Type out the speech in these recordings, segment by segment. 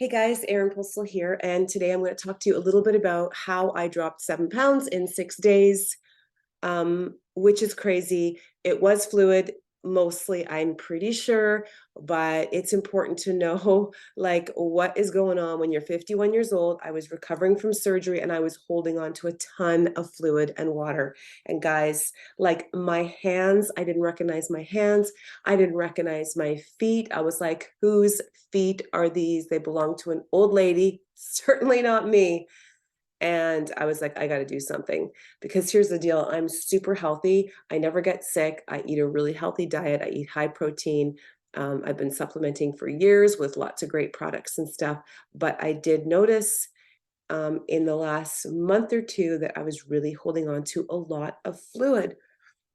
Hey guys, Erin Postel here, and today I'm going to talk to you a little bit about how I dropped 7 pounds in 6 days, which is crazy. It was fluid, mostly, I'm pretty sure, but it's important to know like what is going on when you're 51 years old. I was recovering from surgery and I was holding on to a ton of fluid and water. And guys, like my hands, I didn't recognize my hands. I didn't recognize my feet. I was like, whose feet are these? They belong to an old lady, certainly not me. And I was like, I got to do something because here's the deal. I'm super healthy. I never get sick. I eat a really healthy diet. I eat high protein. I've been supplementing for years with lots of great products and stuff. But I did notice in the last month or two that I was really holding on to a lot of fluid.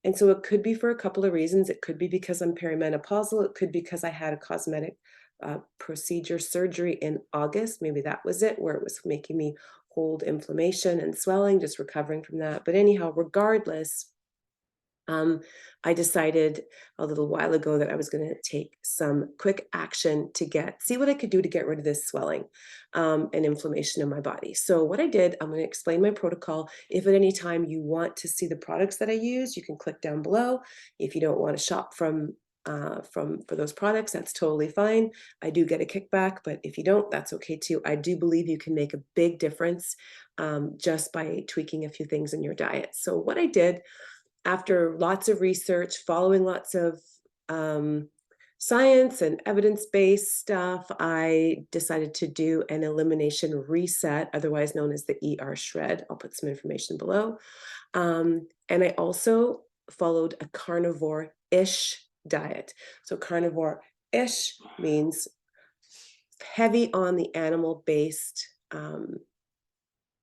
And so it could be for a couple of reasons. It could be because I'm perimenopausal. It could be because I had a cosmetic procedure surgery in August. Maybe that was it, where it was making me hold inflammation and swelling, just recovering from that. But anyhow, regardless, I decided a little while ago that I was going to take some quick action to see what I could do to get rid of this swelling and inflammation in my body. So what I did, I'm going to explain my protocol. If at any time you want to see the products that I use, you can click down below. If you don't want to shop for those products, that's totally fine. I do get a kickback, but if you don't, that's okay too. I do believe you can make a big difference just by tweaking a few things in your diet. So what I did, after lots of research, following lots of science and evidence-based stuff, I decided to do an elimination reset, otherwise known as the ER shred. I'll put some information below. And I also followed a carnivore-ish diet. So carnivore-ish means heavy on the animal-based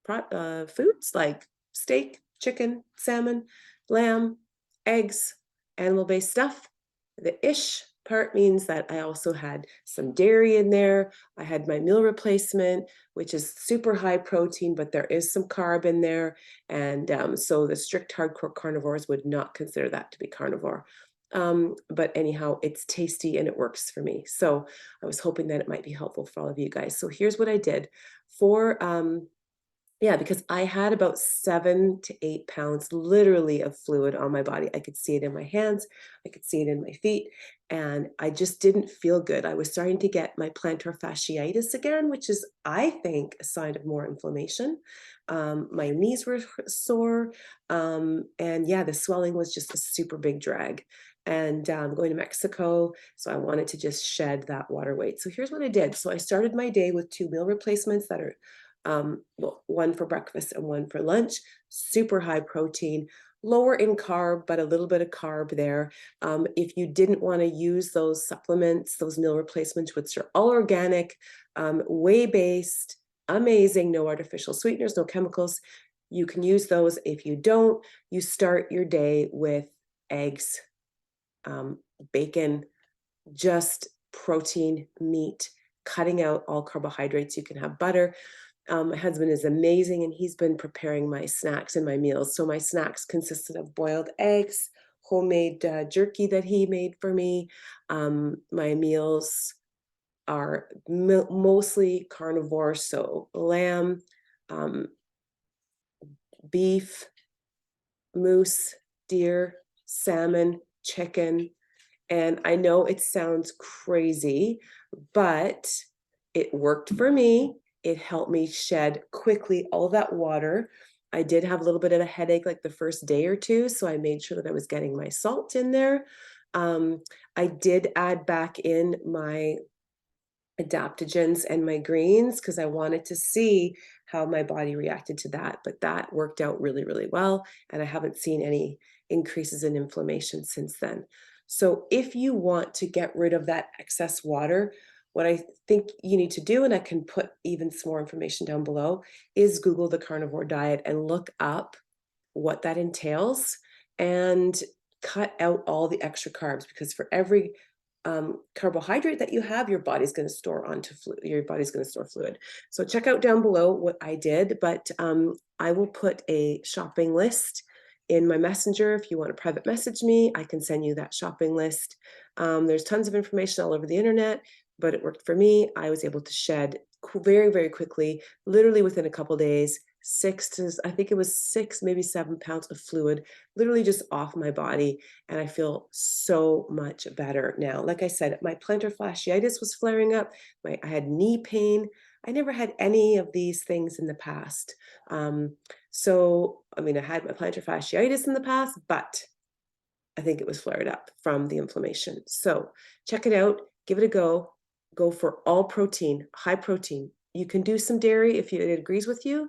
foods like steak, chicken, salmon, lamb, eggs, animal-based stuff. The ish part means that I also had some dairy in there. I had my meal replacement, which is super high protein, but there is some carb in there. And so the strict hardcore carnivores would not consider that to be carnivore. But anyhow, it's tasty and it works for me. So I was hoping that it might be helpful for all of you guys. So here's what I did for yeah, because I had about 7 to 8 pounds literally of fluid on my body. I could see it in my hands, I could see it in my feet, and I just didn't feel good. I was starting to get my plantar fasciitis again, which is, I think, a sign of more inflammation. My knees were sore, and yeah, the swelling was just a super big drag. And going to Mexico, so I wanted to just shed that water weight. So here's what I did. So I started my day with 2 meal replacements that are well, one for breakfast and one for lunch, super high protein, lower in carb, but a little bit of carb there. If you didn't want to use those supplements, those meal replacements, which are all organic, whey-based, amazing, no artificial sweeteners, no chemicals, you can use those. If you don't, you start your day with eggs, bacon, just protein, meat, cutting out all carbohydrates. You can have butter. My husband is amazing, and he's been preparing my snacks and my meals. So my snacks consisted of boiled eggs, homemade jerky that he made for me. My meals are mostly carnivore, so lamb, um, beef, moose, deer, salmon, chicken. And I know it sounds crazy, but it worked for me. It helped me shed quickly all that water. I did have a little bit of a headache like the first day or two, so I made sure that I was getting my salt in there. I did add back in my adaptogens and my greens because I wanted to see how my body reacted to that. But that worked out really, really well. And I haven't seen any increases in inflammation since then. So if you want to get rid of that excess water, what I think you need to do, and I can put even some more information down below, is Google the carnivore diet and look up what that entails and cut out all the extra carbs, because for every carbohydrate that you have, your body's going to store onto fluid. Your body's going to store fluid. So check out down below what I did, but I will put a shopping list in my messenger. If you want to private message me, I can send you that shopping list. There's tons of information all over the internet, but it worked for me. I was able to shed very, very quickly, literally within a couple days, 6 to I think it was 6, maybe 7 pounds of fluid literally just off my body, and I feel so much better now. Like I said, my plantar fasciitis was flaring up, I had knee pain. I never had any of these things in the past. So, I mean, I had my plantar fasciitis in the past, but I think it was flared up from the inflammation. So check it out, give it a go. Go for all protein, high protein. You can do some dairy if it agrees with you,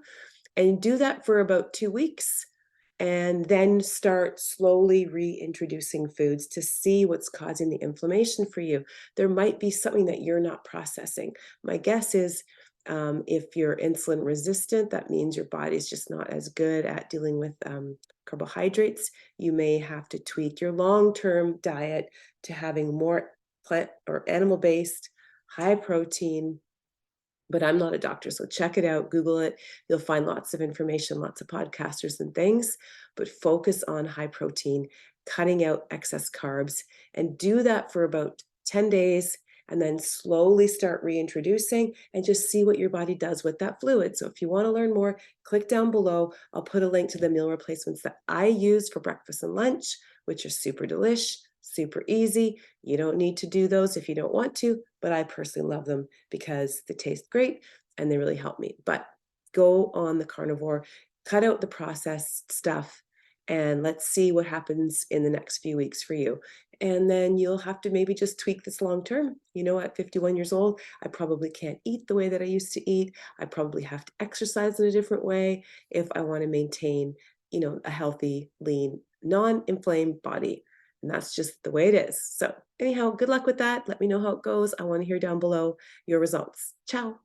and do that for about 2 weeks, and then start slowly reintroducing foods to see what's causing the inflammation for you. There might be something that you're not processing. My guess is, if you're insulin resistant, that means your body's just not as good at dealing with carbohydrates. You may have to tweak your long-term diet to having more plant or animal-based, high protein, but I'm not a doctor, so check it out, Google it. You'll find lots of information, lots of podcasters and things, but focus on high protein, cutting out excess carbs, and do that for about 10 days, and then slowly start reintroducing and just see what your body does with that fluid. So if you want to learn more, click down below. I'll put a link to the meal replacements that I use for breakfast and lunch, which are super delish, super easy. You don't need to do those if you don't want to, but I personally love them because they taste great and they really help me. But go on the carnivore, cut out the processed stuff, and let's see what happens in the next few weeks for you. And then you'll have to maybe just tweak this long term. You know, at 51 years old, I probably can't eat the way that I used to eat. I probably have to exercise in a different way if I want to maintain, a healthy, lean, non-inflamed body. And that's just the way it is. So anyhow, good luck with that. Let me know how it goes. I want to hear down below your results. Ciao.